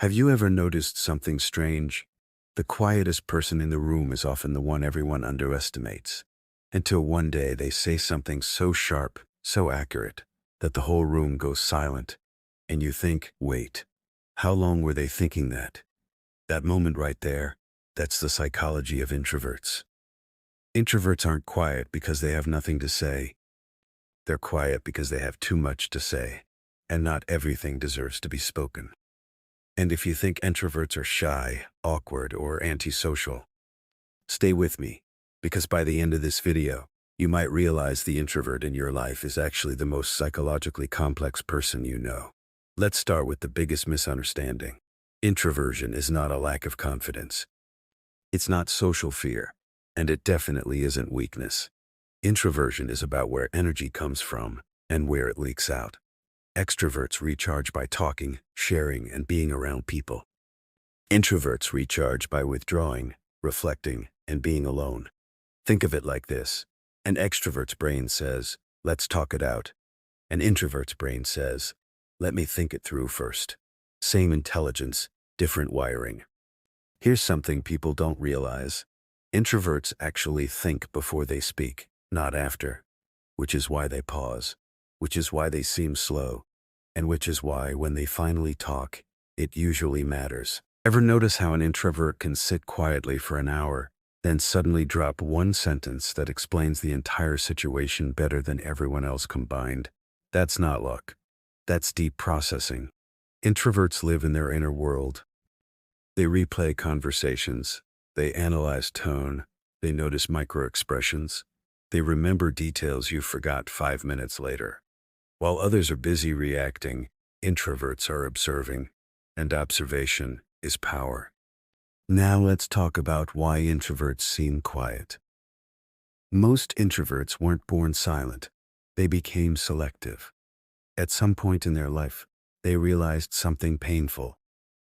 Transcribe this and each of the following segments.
Have you ever noticed something strange? The quietest person in the room is often the one everyone underestimates. Until one day they say something so sharp, so accurate, that the whole room goes silent. And you think, wait, how long were they thinking that? That moment right there, that's the psychology of introverts. Introverts aren't quiet because they have nothing to say. They're quiet because they have too much to say. And not everything deserves to be spoken. And if you think introverts are shy, awkward, or antisocial, stay with me, because by the end of this video, you might realize the introvert in your life is actually the most psychologically complex person you know. Let's start with the biggest misunderstanding. Introversion is not a lack of confidence. It's not social fear, and it definitely isn't weakness. Introversion is about where energy comes from and where it leaks out. Extroverts recharge by talking, sharing, and being around people. Introverts recharge by withdrawing, reflecting, and being alone. Think of it like this. An extrovert's brain says, let's talk it out. An introvert's brain says, let me think it through first. Same intelligence, different wiring. Here's something people don't realize. Introverts actually think before they speak, not after. Which is why they pause. Which is why they seem slow. And which is why, when they finally talk, it usually matters. Ever notice how an introvert can sit quietly for an hour, then suddenly drop one sentence that explains the entire situation better than everyone else combined? That's not luck. That's deep processing. Introverts live in their inner world. They replay conversations. They analyze tone. They notice microexpressions. They remember details you forgot 5 minutes later. While others are busy reacting, introverts are observing, and observation is power. Now let's talk about why introverts seem quiet. Most introverts weren't born silent. They became selective. At some point in their life, they realized something painful.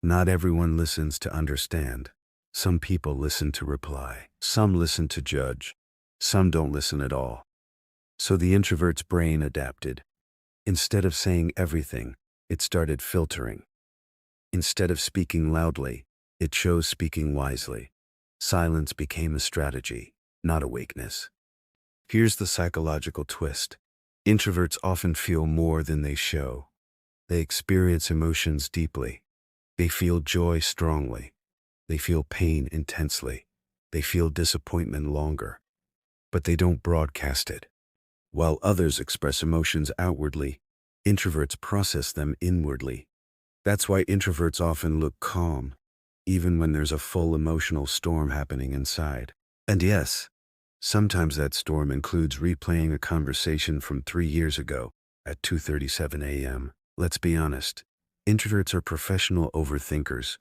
Not everyone listens to understand. Some people listen to reply. Some listen to judge. Some don't listen at all. So the introvert's brain adapted. Instead of saying everything, it started filtering. Instead of speaking loudly, it chose speaking wisely. Silence became a strategy, not a weakness. Here's the psychological twist. Introverts often feel more than they show. They experience emotions deeply. They feel joy strongly. They feel pain intensely. They feel disappointment longer. But they don't broadcast it. While others express emotions outwardly, introverts process them inwardly. That's why introverts often look calm, even when there's a full emotional storm happening inside. And yes, sometimes that storm includes replaying a conversation from 3 years ago at 2:37 a.m. Let's be honest, introverts are professional overthinkers.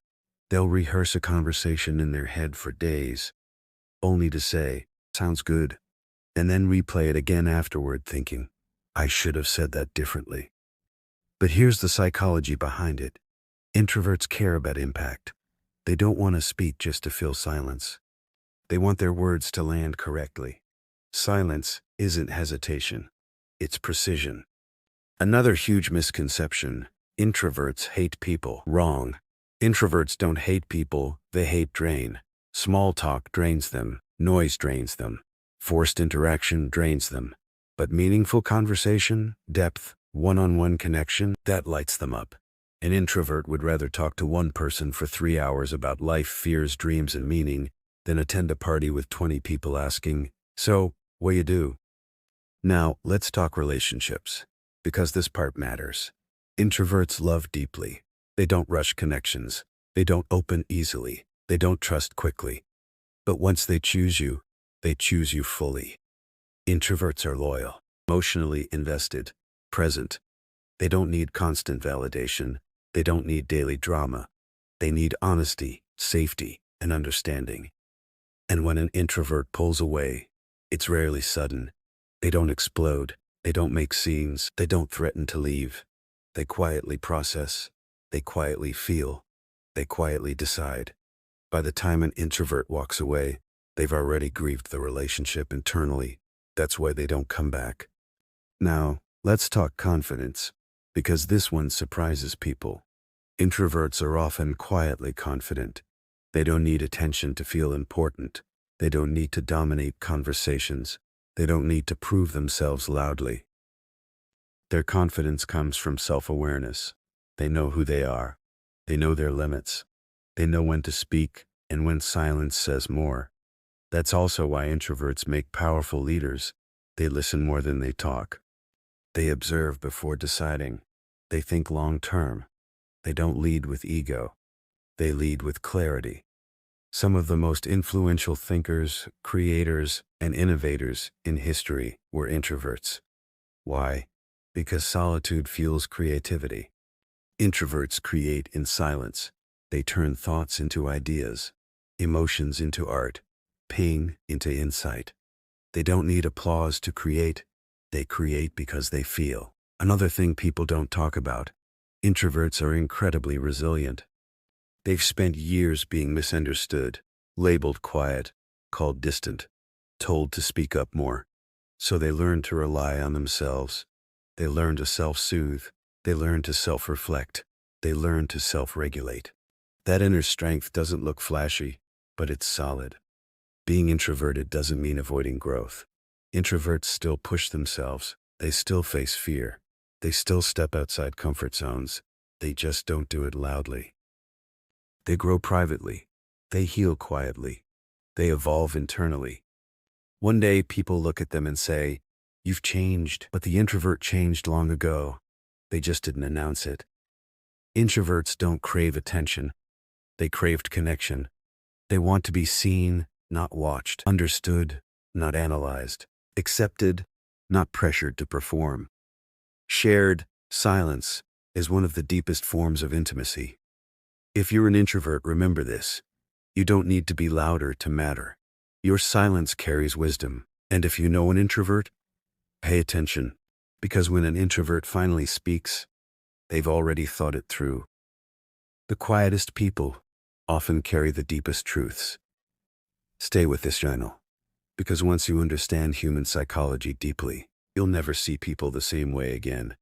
They'll rehearse a conversation in their head for days, only to say, sounds good, and then replay it again afterward thinking, I should have said that differently. But here's the psychology behind it. Introverts care about impact. They don't want to speak just to fill silence. They want their words to land correctly. Silence isn't hesitation. It's precision. Another huge misconception. Introverts hate people. Wrong. Introverts don't hate people, they hate drain. Small talk drains them. Noise drains them. Forced interaction drains them. But meaningful conversation, depth, one-on-one connection, that lights them up. An introvert would rather talk to one person for 3 hours about life, fears, dreams, and meaning than attend a party with 20 people asking, so, what you do? Now, let's talk relationships, because this part matters. Introverts love deeply. They don't rush connections. They don't open easily. They don't trust quickly. But once they choose you fully. Introverts are loyal, emotionally invested, present. They don't need constant validation. They don't need daily drama. They need honesty, safety, and understanding. And when an introvert pulls away, it's rarely sudden. They don't explode. They don't make scenes. They don't threaten to leave. They quietly process. They quietly feel. They quietly decide. By the time an introvert walks away, they've already grieved the relationship internally. That's why they don't come back. Now, let's talk confidence, because this one surprises people. Introverts are often quietly confident. They don't need attention to feel important. They don't need to dominate conversations. They don't need to prove themselves loudly. Their confidence comes from self-awareness. They know who they are. They know their limits. They know when to speak and when silence says more. That's also why introverts make powerful leaders. They listen more than they talk. They observe before deciding. They think long-term. They don't lead with ego. They lead with clarity. Some of the most influential thinkers, creators, and innovators in history were introverts. Why? Because solitude fuels creativity. Introverts create in silence. They turn thoughts into ideas, emotions into art, pain into insight. They don't need applause to create. They create because they feel. Another thing people don't talk about: introverts are incredibly resilient. They've spent years being misunderstood, labeled quiet, called distant, told to speak up more. So they learn to rely on themselves. They learn to self-soothe. They learn to self-reflect. They learn to self-regulate. That inner strength doesn't look flashy, but it's solid. Being introverted doesn't mean avoiding growth. Introverts still push themselves. They still face fear. They still step outside comfort zones. They just don't do it loudly. They grow privately. They heal quietly. They evolve internally. One day people look at them and say, "You've changed," but the introvert changed long ago. They just didn't announce it. Introverts don't crave attention. They craved connection. They want to be seen, not watched, understood, not analyzed, accepted, not pressured to perform. Shared silence is one of the deepest forms of intimacy. If you're an introvert, remember this: you don't need to be louder to matter. Your silence carries wisdom. And if you know an introvert, pay attention, because when an introvert finally speaks, they've already thought it through. The quietest people often carry the deepest truths. Stay with this channel, because once you understand human psychology deeply, you'll never see people the same way again.